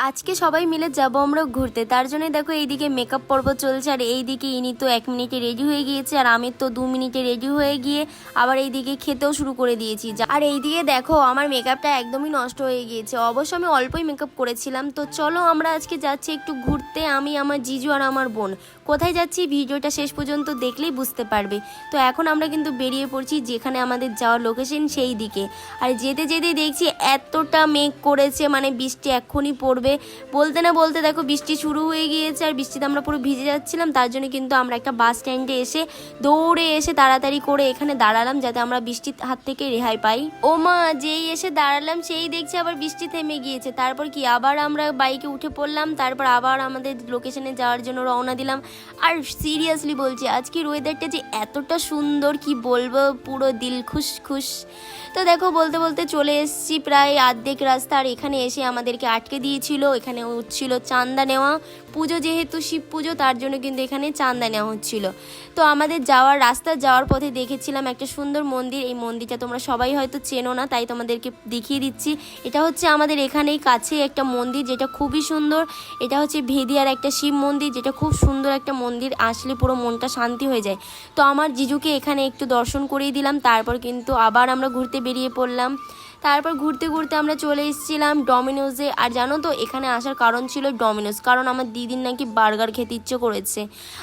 আজকে সবাই মিলে যাব আমরা ঘুরতে। তার জন্য দেখো এইদিকে মেকআপ পর্ব চলছে, আর এইদিকে ইনি তো 1 মিনিটে রেডি হয়ে গিয়েছে, আর আমি তো 2 মিনিটে রেডি হয়ে গিয়ে আবার এইদিকে খেতেও শুরু করে দিয়েছি। আর এইদিকে দেখো আমার মেকআপটা একদমই নষ্ট হয়ে গিয়েছে। অবশ্য আমি অল্পই মেকআপ করেছিলাম। তো চলো আমরা আজকে যাচ্ছি একটু ঘুরতে, আমি, আমার জিজু আর আমার বোন। কোথায় যাচ্ছি ভিডিওটা শেষ পর্যন্ত দেখলেই বুঝতে পারবে। তো এখন আমরা কিন্তু বেরিয়ে পড়ছি যেখানে আমাদের যাওয়ার লোকেশন সেই দিকে। আর যেতে যেতে দেখছি এতটা মেঘ করেছে, মানে বৃষ্টি এক্ষুনি পড়বে। বলতে না বলতে দেখো বৃষ্টি শুরু হয়ে গিয়েছে, আর বৃষ্টিতে আমরা পুরো ভিজে যাচ্ছিলাম। তার জন্য কিন্তু আমরা একটা বাস স্ট্যান্ডে এসে দৌড়ে এসে তাড়াতাড়ি করে এখানে দাঁড়ালাম, যাতে আমরা বৃষ্টির হাত থেকে রেহাই পাই। ও মা, যেই এসে দাঁড়ালাম সেই দেখছি আবার বৃষ্টি থেমে গিয়েছে। তারপর কি আবার আমরা বাইকে উঠে পড়লাম, তারপর আবার আমাদের লোকেশনে যাওয়ার জন্য রওনা দিলাম। আর সিরিয়াসলি বলছি আজকের ওয়েদারটা যে এতটা সুন্দর, কি বলবো, পুরো দিল খুশ খুশ। তো দেখো বলতে বলতে চলে এসেছি প্রায় অর্ধেক রাস্তা। আর এখানে এসে আমাদেরকে আটকে দিয়েছিল, এখানে হচ্ছিল চাঁদা নেওয়া পুজো, যেহেতু শিব পুজো তার জন্য কিন্তু এখানে চাঁদা নেওয়া হচ্ছিল। তো আমাদের যাওয়ার পথে দেখেছিলাম একটা সুন্দর মন্দির। এই মন্দিরটা তোমরা সবাই হয়তো চেনো না, তাই তোমাদেরকে দেখিয়ে দিচ্ছি। এটা হচ্ছে আমাদের এখানেই কাছে একটা মন্দির, যেটা খুবই সুন্দর। এটা হচ্ছে ভেদিয়ার একটা শিব মন্দির, যেটা খুব সুন্দর একটা মন্দির, আসলে পুরো মনটা শান্তি হয়ে যায়। তো আমার জিজুকে এখানে একটু দর্শন করিয়ে দিলাম, তারপর কিন্তু আবার আমরা ঘুরতে বেরিয়ে পড়লাম। তারপর ঘুরতে ঘুরতে আমরা চলে এসেছিলাম ডমিনোজে। আর জানো তো এখানে আসার কারণ ছিল ডমিনোজ, কারণ আমার দিদির নাকি বার্গার খেতে ইচ্ছে করেছে।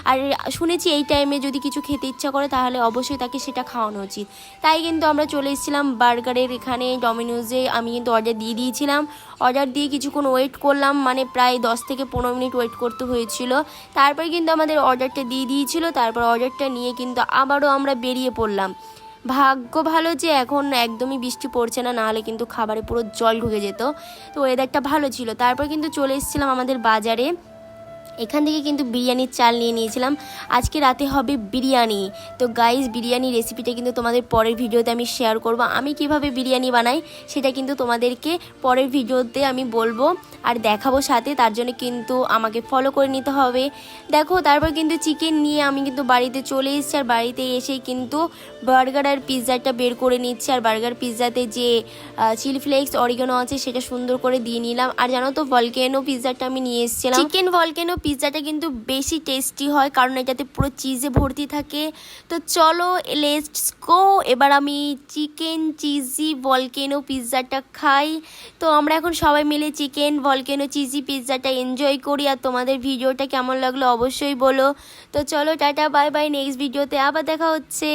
আর শুনেছি এই টাইমে যদি কিছু খেতে ইচ্ছা করে তাহলে অবশ্যই তাকে সেটা খাওয়ানো উচিত। তাই কিন্তু আমরা চলে এসেছিলাম বার্গারের এখানে ডমিনোজে। আমি কিন্তু অর্ডার দিয়ে দিয়েছিলাম। অর্ডার দিয়ে কিছুক্ষণ ওয়েট করলাম, মানে প্রায় 10 থেকে 15 মিনিট ওয়েট করতে হয়েছিল। তারপর কিন্তু আমাদের অর্ডারটা দিয়ে দিয়েছিল। তারপর অর্ডারটা নিয়ে কিন্তু আবারও আমরা বেরিয়ে পড়লাম। ভাগ্য ভালো যে এখন একদমই বৃষ্টি পড়ছে না, নাহলে কিন্তু খাবারে পুরো জল ঢুকে যেত। তো ওয়েদারটা ভালো ছিল। তারপর কিন্তু চলে এসেছিলাম আমাদের বাজারে। এখান থেকে কিন্তু বিরিয়ানির চাল নিয়ে নিয়েছিলাম। আজকে রাতে হবে বিরিয়ানি। তো গাইস, বিরিয়ানি রেসিপিটা কিন্তু তোমাদের পরের ভিডিওতে আমি শেয়ার করব। আমি কিভাবে বিরিয়ানি বানাই সেটা কিন্তু তোমাদেরকে পরের ভিডিওতে আমি বলবো আর দেখাবো সাথে। তার জন্য কিন্তু আমাকে ফলো করে নিতে হবে। দেখো তারপর কিন্তু চিকেন নিয়ে আমি কিন্তু বাড়িতে চলে এসেছি। আর বাড়িতে এসেই কিন্তু বার্গার আর পিৎজাটা বের করে নিচ্ছি। আর বার্গার পিৎজাতে যে চিলি ফ্লেক্স অরিগানো আছে সেটা সুন্দর করে দিয়ে নিলাম। আর জানো তো ভলকেনো পিৎজাটা আমি নিয়ে এসেছিলাম। চিকেন ভলকেনো পিৎজাটা কিন্তু বেশি টেস্টি হয়, কারণ এটাতে পুরো চিজে ভর্তি থাকে। তো চলো লেটস গো, এবার আমি চিকেন চিজি ভলকেনো পিৎজাটা খাই। তো আমরা এখন সবাই মিলে চিকেন ভলকেনো চিজি পিৎজাটা এনজয় করি। আর তোমাদের ভিডিওটা কেমন লাগলো অবশ্যই বলো। তো চলো টাটা, বাই বাই, নেক্সট ভিডিওতে আবার দেখা হচ্ছে।